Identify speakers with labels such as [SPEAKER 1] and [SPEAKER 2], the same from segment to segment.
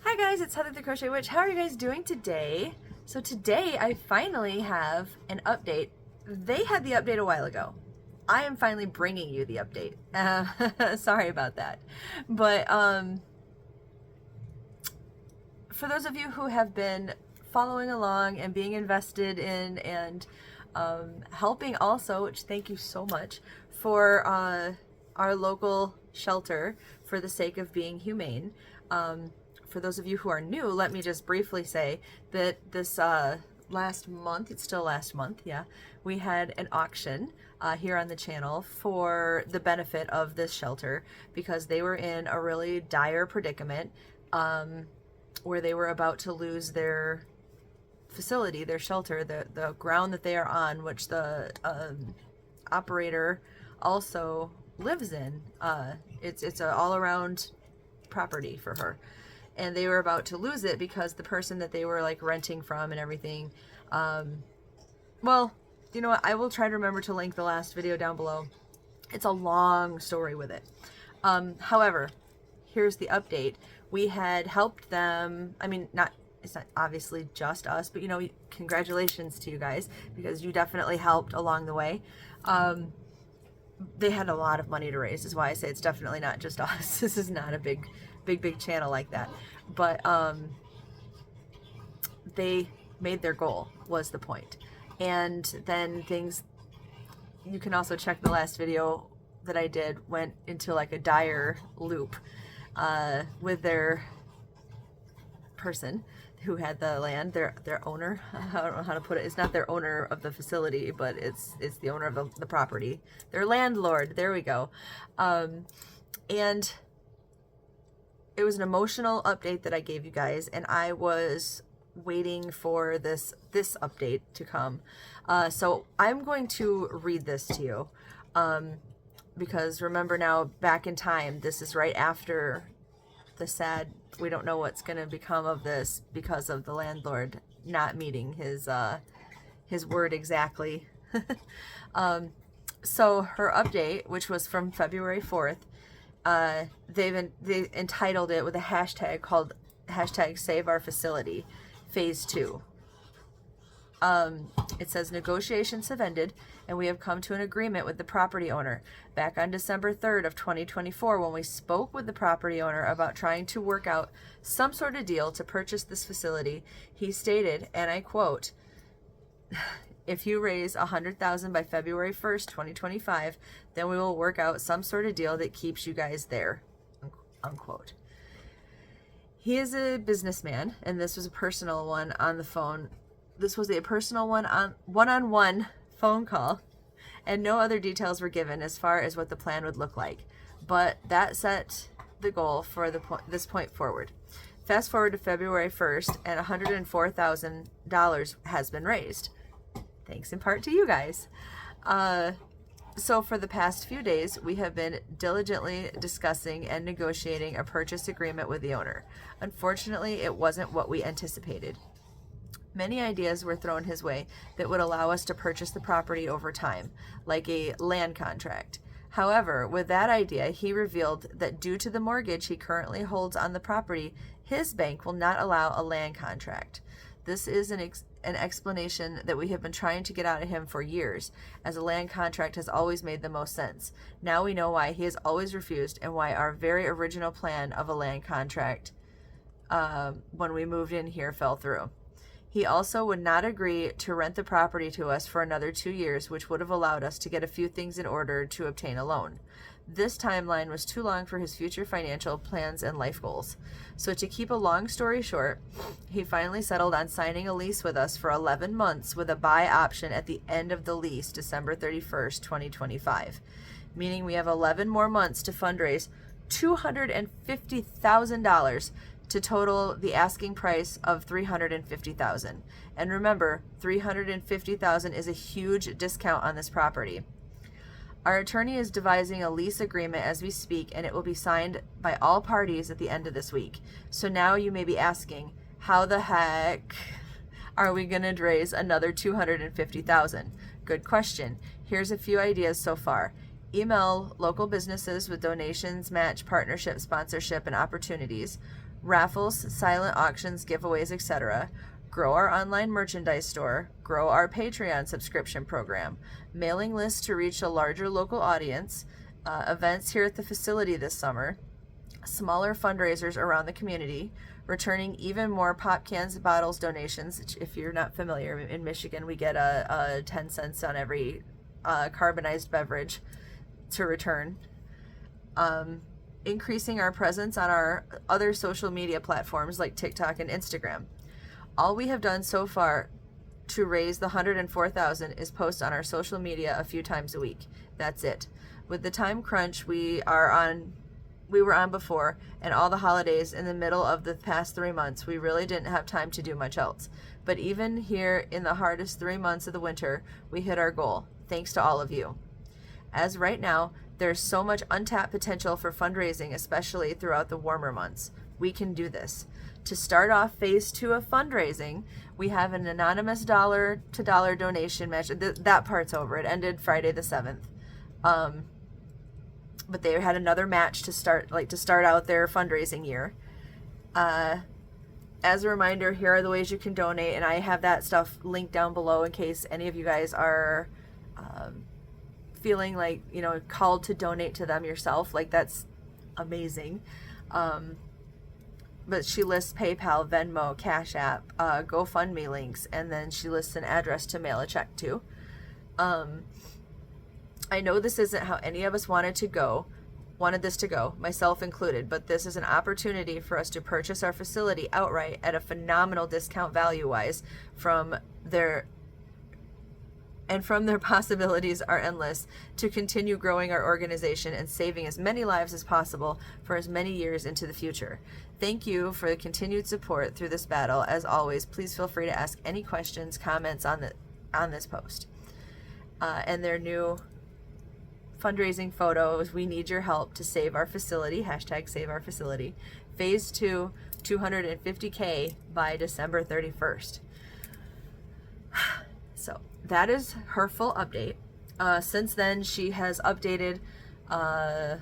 [SPEAKER 1] Hi guys, it's Heather the Crochet Witch. How are you guys doing today? So today I finally have an update. They had the update a while ago. I am finally bringing you the update. Sorry about that. But for those of you who have been following along and being invested in and helping also, which thank you so much, for our local shelter for the sake of being humane. For those of you who are new, let me just briefly say that this last month, it's still last month, yeah, we had an auction here on the channel for the benefit of this shelter because they were in a really dire predicament where they were about to lose their facility, their shelter, the ground that they are on, which the operator also lives in. It's an all-around property for her. And they were about to lose it because the person that they were like renting from and everything, well, you know what, I will try to remember to link the last video down below. It's a long story with it. However, here's the update. We had helped them, I mean, it's not obviously just us, but you know, congratulations to you guys because you definitely helped along the way. They had a lot of money to raise, is why I say it's definitely not just us. This is not a big channel like that, but they made their goal, was the point. And then things, you can also check the last video that I did, went into like a dire loop with their person who had the land, their owner. I don't know how to put it. It's not their owner of the facility, but it's the owner of the property. Their landlord. There we go. And it was an emotional update that I gave you guys, and I was waiting for this update to come. So I'm going to read this to you because remember now, back in time, this is right after the sad, we don't know what's going to become of this because of the landlord not meeting his word exactly. So her update, which was from February 4th, they entitled it with a hashtag called #SaveOurFacility Phase 2. It says negotiations have ended and we have come to an agreement with the property owner. Back on December 3rd of 2024, when we spoke with the property owner about trying to work out some sort of deal to purchase this facility, he stated, and I quote, "If you raise $100,000 by February 1st, 2025, then we will work out some sort of deal that keeps you guys there," unquote. He is a businessman, and this was a personal one on the phone. This was a personal one-on-one phone call, and no other details were given as far as what the plan would look like. But that set the goal for this point forward. Fast forward to February 1st, and $104,000 has been raised. Thanks in part to you guys. So for the past few days, we have been diligently discussing and negotiating a purchase agreement with the owner. Unfortunately, it wasn't what we anticipated. Many ideas were thrown his way that would allow us to purchase the property over time, like a land contract. However, with that idea, he revealed that due to the mortgage he currently holds on the property, his bank will not allow a land contract. This is an explanation that we have been trying to get out of him for years, as a land contract has always made the most sense. Now we know why he has always refused and why our very original plan of a land contract when we moved in here fell through. He also would not agree to rent the property to us for another 2 years, which would have allowed us to get a few things in order to obtain a loan. This timeline was too long for his future financial plans and life goals. So to keep a long story short, he finally settled on signing a lease with us for 11 months with a buy option at the end of the lease, December 31st, 2025. Meaning we have 11 more months to fundraise $250,000 to total the asking price of $350,000. And remember, $350,000 is a huge discount on this property. Our attorney is devising a lease agreement as we speak, and it will be signed by all parties at the end of this week. So now you may be asking, how the heck are we going to raise another $250,000? Good question. Here's a few ideas so far. email local businesses with donations, match, partnership, sponsorship, and opportunities, raffles, silent auctions, giveaways, etc., grow our online merchandise store, grow our Patreon subscription program, mailing lists to reach a larger local audience, events here at the facility this summer, smaller fundraisers around the community, returning even more pop cans, bottles, donations. If you're not familiar, in Michigan we get a 10 cents on every carbonized beverage to return. Increasing our presence on our other social media platforms like TikTok and Instagram. All we have done so far to raise the $104,000 is post on our social media a few times a week. That's it. With the time crunch we were on before, and all the holidays in the middle of the past 3 months, we really didn't have time to do much else. But even here in the hardest 3 months of the winter, we hit our goal, thanks to all of you. As right now, there's so much untapped potential for fundraising, especially throughout the warmer months. We can do this. To start off phase 2 of fundraising, we have an anonymous dollar-to-dollar donation match. That part's over. It ended Friday the 7th. But they had another match to start out their fundraising year. As a reminder, here are the ways you can donate, and I have that stuff linked down below in case any of you guys are feeling like, called to donate to them yourself. Like, that's amazing. But she lists PayPal, Venmo, Cash App, GoFundMe links, and then she lists an address to mail a check to. I know this isn't how any of us wanted this to go, myself included, but this is an opportunity for us to purchase our facility outright at a phenomenal discount value-wise. From their possibilities are endless to continue growing our organization and saving as many lives as possible for as many years into the future. Thank you for the continued support through this battle. As always, please feel free to ask any questions, comments on this post. And their new fundraising photos, we need your help to save our facility, #SaveOurFacility. Phase 2, $250K by December 31st. So that is her full update. Since then, she has updated a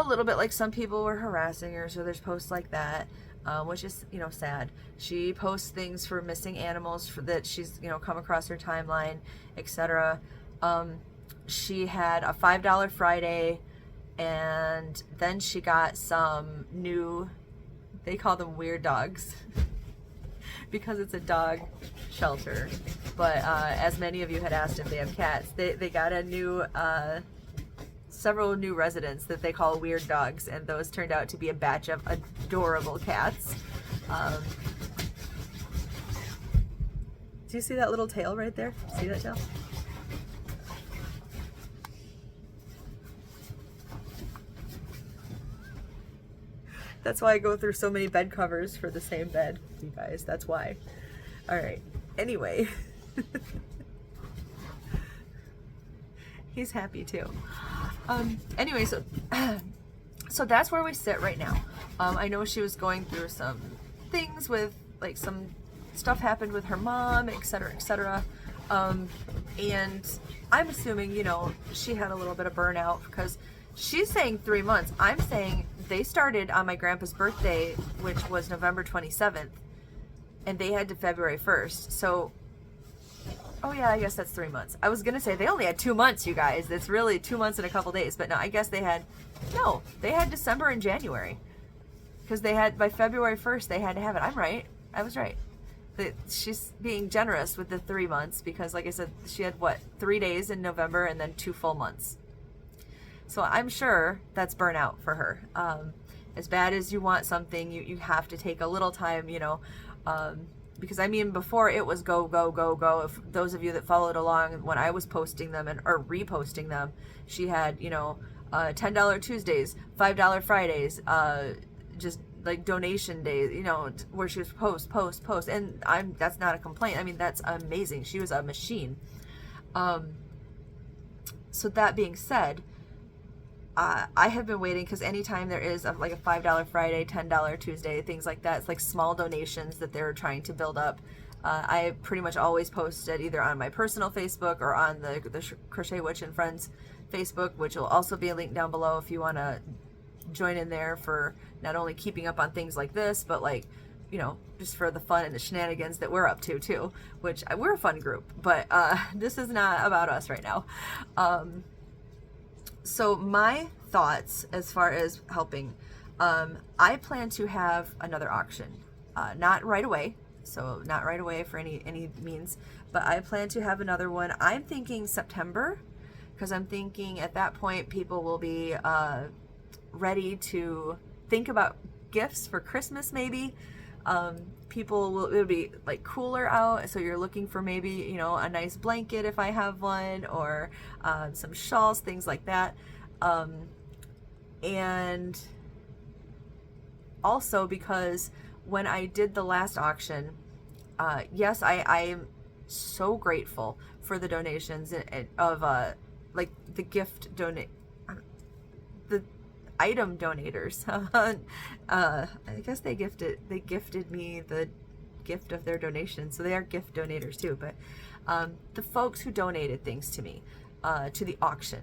[SPEAKER 1] little bit. Like, some people were harassing her, so there's posts like that, which is, sad. She posts things for missing animals that she's, come across her timeline, etc. She had a $5 Friday, and then she got some new, they call them weird dogs because it's a dog shelter. But as many of you had asked if they have cats, they got a new, several new residents that they call weird dogs, and those turned out to be a batch of adorable cats. Do you see that little tail right there? See that tail? That's why I go through so many bed covers for the same bed, you guys. That's why. All right. Anyway. He's happy too. Anyway, so that's where we sit right now. I know she was going through some things with, like, some stuff happened with her mom, etc., etc. And I'm assuming, she had a little bit of burnout, because she's saying 3 months. I'm saying they started on my grandpa's birthday, which was November 27th, and they had to February 1st. So, oh yeah, I guess that's 3 months. I was going to say they only had 2 months, you guys. It's really 2 months and a couple days. But no, I guess they had December and January. Because by February 1st, they had to have it. I'm right. I was right. She's being generous with the 3 months because, like I said, she had, 3 days in November and then 2 full months. So I'm sure that's burnout for her. As bad as you want something, you have to take a little time, because before it was go, go, go, go. If those of you that followed along when I was posting them or reposting them, she had, $10 Tuesdays, $5 Fridays, just like donation days, where she was post. And that's not a complaint. That's amazing. She was a machine. So that being said, I have been waiting, because anytime there is like a $5 Friday, $10 Tuesday, things like that, it's like small donations that they're trying to build up. I pretty much always post it either on my personal Facebook or on the Crochet Witch and Friends Facebook, which will also be a link down below if you want to join in there for not only keeping up on things like this, but like, you know, just for the fun and the shenanigans that we're up to too, which we're a fun group, but this is not about us right now. So my thoughts as far as helping, I plan to have another auction, not right away. So not right away for any means, but I plan to have another one. I'm thinking September, because I'm thinking at that point people will be ready to think about gifts for Christmas maybe. It'll be like cooler out, so you're looking for maybe, you know, a nice blanket if I have one, or some shawls, things like that. And also because when I did the last auction, yes, I am so grateful for the donations of like the the item donators. I guess they gifted me the gift of their donation, so they are gift donators too. But the folks who donated things to me, to the auction,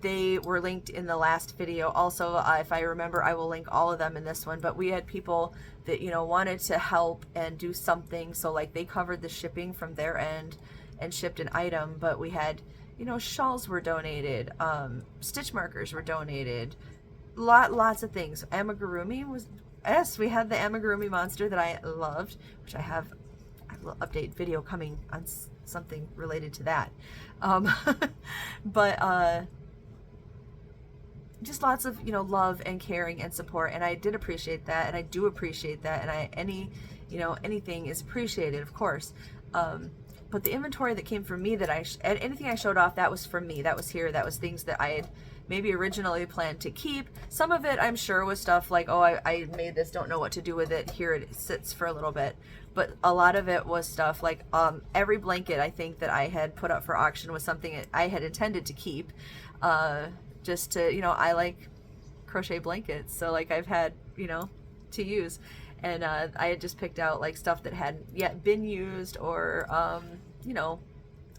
[SPEAKER 1] they were linked in the last video. Also, if I remember, I will link all of them in this one. But we had people that, you know, wanted to help and do something, so like they covered the shipping from their end and shipped an item. But we had, you know, shawls were donated, stitch markers were donated, lots of things. Amigurumi was, yes, we had the amigurumi monster that I loved, which I have a little update video coming on something related to that. But just lots of, you know, love and caring and support, and I did appreciate that, and I do appreciate that, and anything is appreciated, of course. But the inventory that came from me, anything I showed off, that was from me. That was here. That was things that I had maybe originally planned to keep. Some of it, I'm sure, was stuff like, oh, I made this, don't know what to do with it. Here it sits for a little bit. But a lot of it was stuff like every blanket I think that I had put up for auction was something I had intended to keep. Just to, you know, I like crochet blankets, so like I've had, you know, to use. And I had just picked out like stuff that hadn't yet been used, or you know,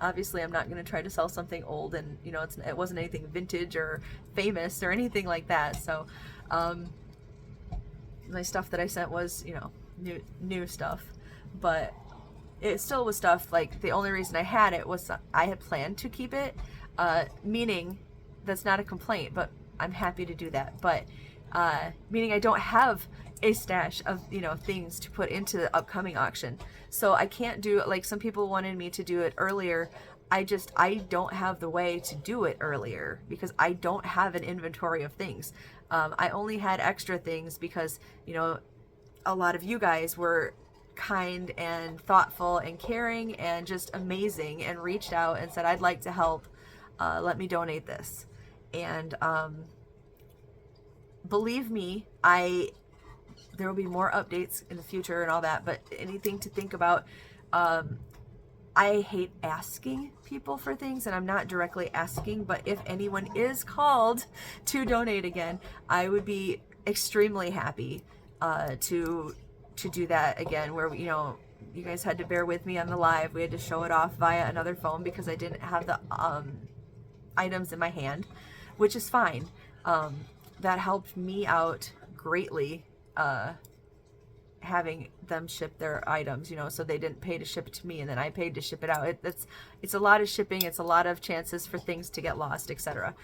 [SPEAKER 1] obviously I'm not going to try to sell something old, and you know, it wasn't anything vintage or famous or anything like that. So my stuff that I sent was, you know, new stuff, but it still was stuff like, the only reason I had it was I had planned to keep it, meaning that's not a complaint, but I'm happy to do that. But meaning I don't have a stash of, you know, things to put into the upcoming auction, so I can't do it. Like some people wanted me to do it earlier. I don't have the way to do it earlier because I don't have an inventory of things. I only had extra things because, you know, a lot of you guys were kind and thoughtful and caring and just amazing, and reached out and said, I'd like to help, let me donate this. And believe me, there will be more updates in the future and all that, but anything to think about. I hate asking people for things, and I'm not directly asking, but if anyone is called to donate again, I would be extremely happy to do that again, where, you know, you guys had to bear with me on the live. We had to show it off via another phone because I didn't have the items in my hand, which is fine. That helped me out greatly, having them ship their items, you know, so they didn't pay to ship it to me and then I paid to ship it out. It's a lot of shipping, it's a lot of chances for things to get lost, etc.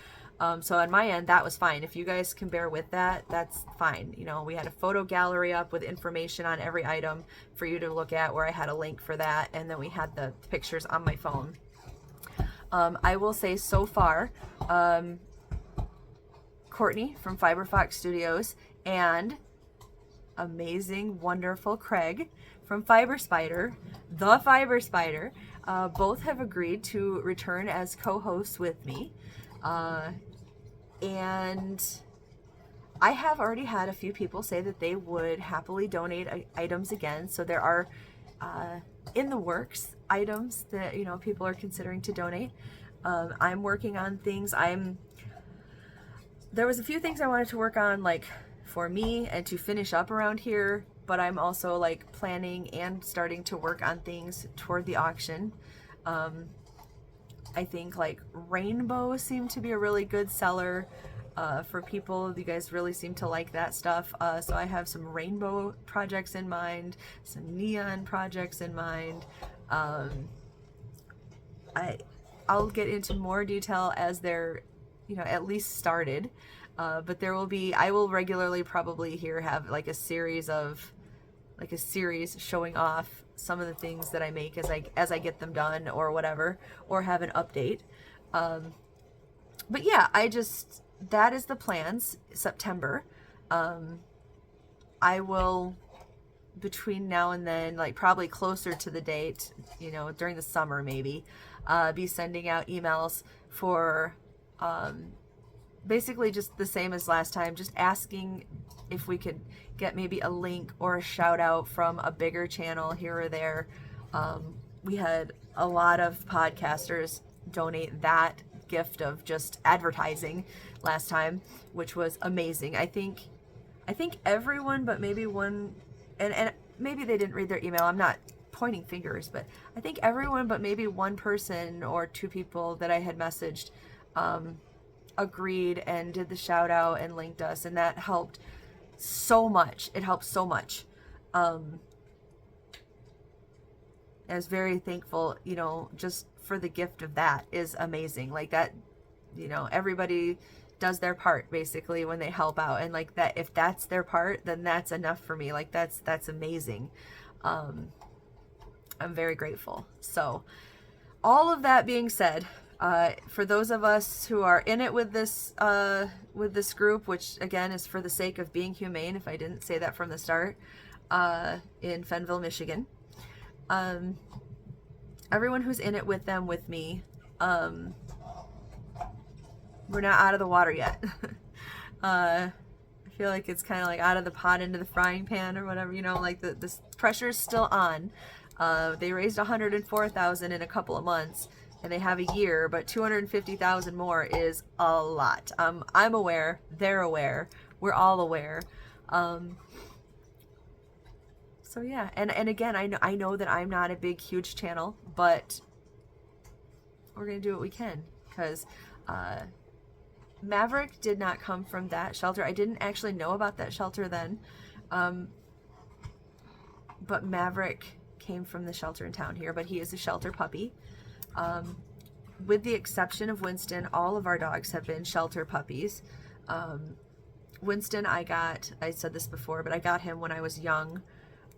[SPEAKER 1] So on my end, that was fine. If you guys can bear with that, that's fine. You know, we had a photo gallery up with information on every item for you to look at, where I had a link for that, and then we had the pictures on my phone. I will say so far, Courtney from Fiberfox Studios and amazing, wonderful Craig from Fiber Spider, the Fiber Spider, both have agreed to return as co-hosts with me. And I have already had a few people say that they would happily donate items again. So there are in the works items that, you know, people are considering to donate. I'm working on things. There was a few things I wanted to work on, like for me and to finish up around here, but I'm also like planning and starting to work on things toward the auction. I think like rainbow seemed to be a really good seller for people. You guys really seem to like that stuff. So I have some rainbow projects in mind, some neon projects in mind. I'll get into more detail as they're, at least started. But I will regularly probably here have like a series showing off some of the things that I make as I get them done or whatever, or have an update. But yeah, that is the plans. September. I will, between now and then, like probably closer to the date, during the summer maybe, be sending out emails for basically just the same as last time, just asking if we could get maybe a link or a shout out from a bigger channel here or there. We had a lot of podcasters donate that gift of just advertising last time, which was amazing. I think everyone but maybe one, and maybe they didn't read their email. I'm not pointing fingers, but I think everyone but maybe one person or two people that I had messaged agreed and did the shout out and linked us, and that helped so much. It helped so much. I was very thankful, just for the gift of that is amazing. Like that, everybody does their part basically when they help out, and like that, if that's their part, then that's enough for me. Like that's amazing. I'm very grateful. So all of that being said, for those of us who are in it with this group, which again is for the sake of being humane, if I didn't say that from the start, in Fenville, Michigan, everyone who's in it with them, with me, we're not out of the water yet. I feel like it's kind of like out of the pot into the frying pan or whatever, like the pressure's still on. They raised $104,000 in a couple of months, and they have a year, but $250,000 more is a lot. I'm aware, they're aware, we're all aware. So yeah, and again, I know that I'm not a big, huge channel, but we're gonna do what we can, because Maverick did not come from that shelter. I didn't actually know about that shelter then, but Maverick came from the shelter in town here, but he is a shelter puppy. With the exception of Winston, all of our dogs have been shelter puppies. Winston, I said this before, but I got him when I was young,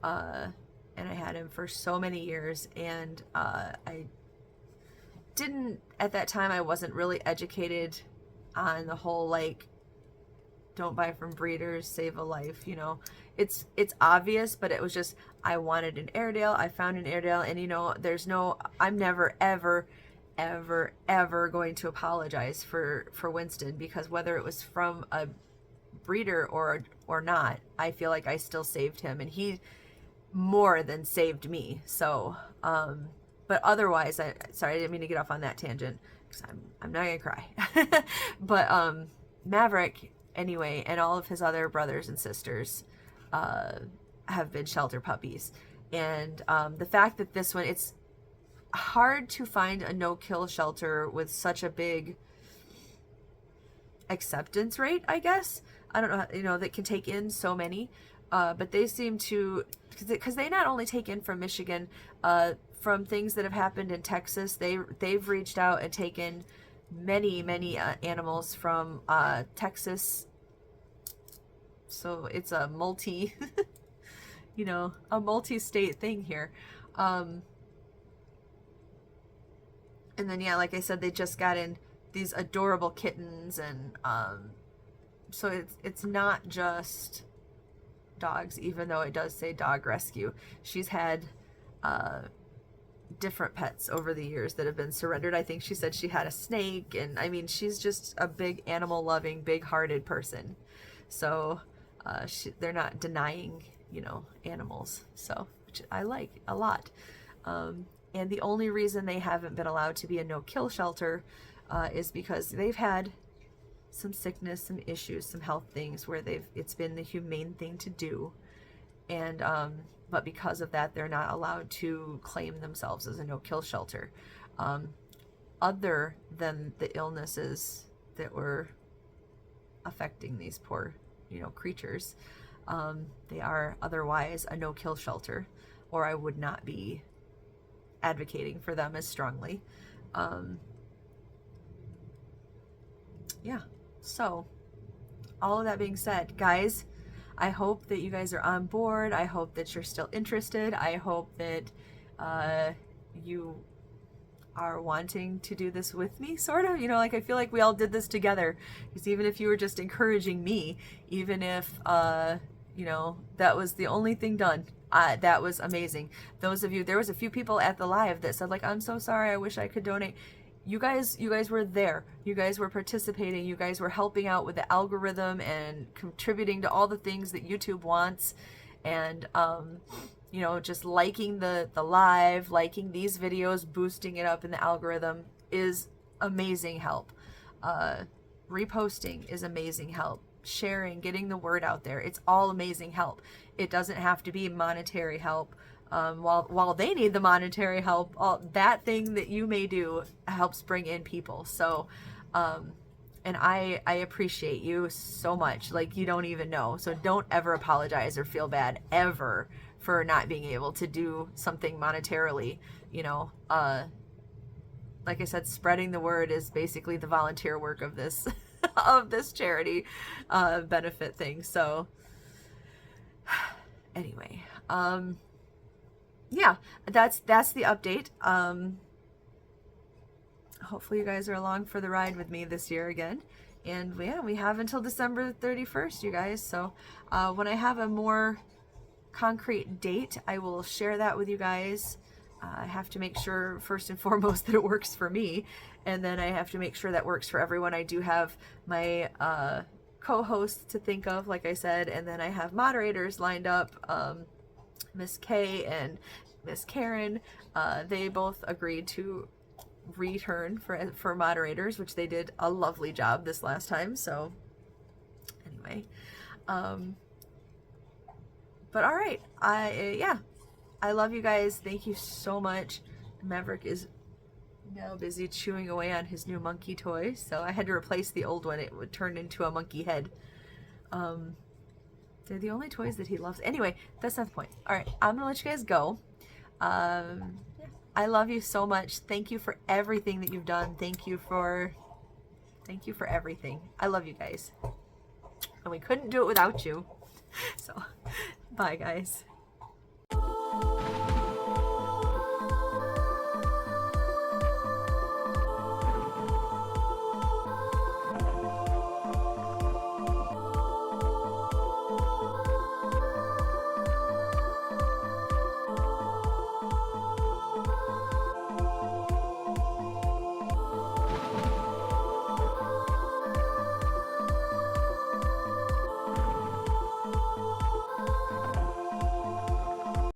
[SPEAKER 1] and I had him for so many years, and I didn't, at that time, I wasn't really educated on the whole, like, don't buy from breeders, save a life, it's obvious, but it was just, I wanted an Airedale, I found an Airedale, and I'm never, ever, ever, ever going to apologize for Winston, because whether it was from a breeder or not, I feel like I still saved him, and he more than saved me. So, but otherwise, sorry, I didn't mean to get off on that tangent, because I'm not gonna cry. But Maverick, anyway, and all of his other brothers and sisters have been shelter puppies. And the fact that this one, it's hard to find a no-kill shelter with such a big acceptance rate, I guess. I don't know, that can take in so many. But they seem to, because they not only take in from Michigan, from things that have happened in Texas, they've reached out and taken many animals from Texas. So it's a a multi-state thing here. And then, yeah, like I said, they just got in these adorable kittens, and so it's not just dogs, even though it does say dog rescue. She's had different pets over the years that have been surrendered. I think she said she had a snake, and I mean, she's just a big animal loving, big hearted person. So they're not denying, animals. So, which I like a lot. And the only reason they haven't been allowed to be a no-kill shelter is because they've had some sickness, some issues, some health things where it's been the humane thing to do. And but because of that, they're not allowed to claim themselves as a no-kill shelter. other than the illnesses that were affecting these poor, creatures. They are otherwise a no-kill shelter, or I would not be advocating for them as strongly. Yeah, so all of that being said, guys, I hope that you guys are on board. I hope that you're still interested. I hope that you are wanting to do this with me, sort of. Like, I feel like we all did this together. Because even if you were just encouraging me, even if, that was the only thing done, that was amazing. Those of you, there was a few people at the live that said, like, I'm so sorry, I wish I could donate. You guys were there. You guys were participating. You guys were helping out with the algorithm and contributing to all the things that YouTube wants. And, just liking the live, liking these videos, boosting it up in the algorithm is amazing help. Reposting is amazing help. Sharing, getting the word out there, it's all amazing help. It doesn't have to be monetary help. While they need the monetary help, that thing that you may do helps bring in people. So, and I appreciate you so much. Like, you don't even know. So don't ever apologize or feel bad ever for not being able to do something monetarily. Like I said, spreading the word is basically the volunteer work of this of this charity benefit thing. So anyway, yeah, that's the update. Hopefully you guys are along for the ride with me this year again. And yeah, we have until December 31st, you guys. So when I have a more concrete date, I will share that with you guys. I have to make sure first and foremost that it works for me, and then I have to make sure that works for everyone. I do have my co-hosts to think of, like I said, and then I have moderators lined up. Miss Kay and Miss Karen, they both agreed to return for moderators, which they did a lovely job this last time. So anyway, but all right, I love you guys. Thank you so much. Maverick is now busy chewing away on his new monkey toy, so I had to replace the old one. It would turn into a monkey head. They're the only toys that he loves. Anyway, that's not the point. All right, I'm gonna let you guys go. I love you so much. Thank you for everything that you've done. Thank you for everything. I love you guys, and we couldn't do it without you. So, bye guys.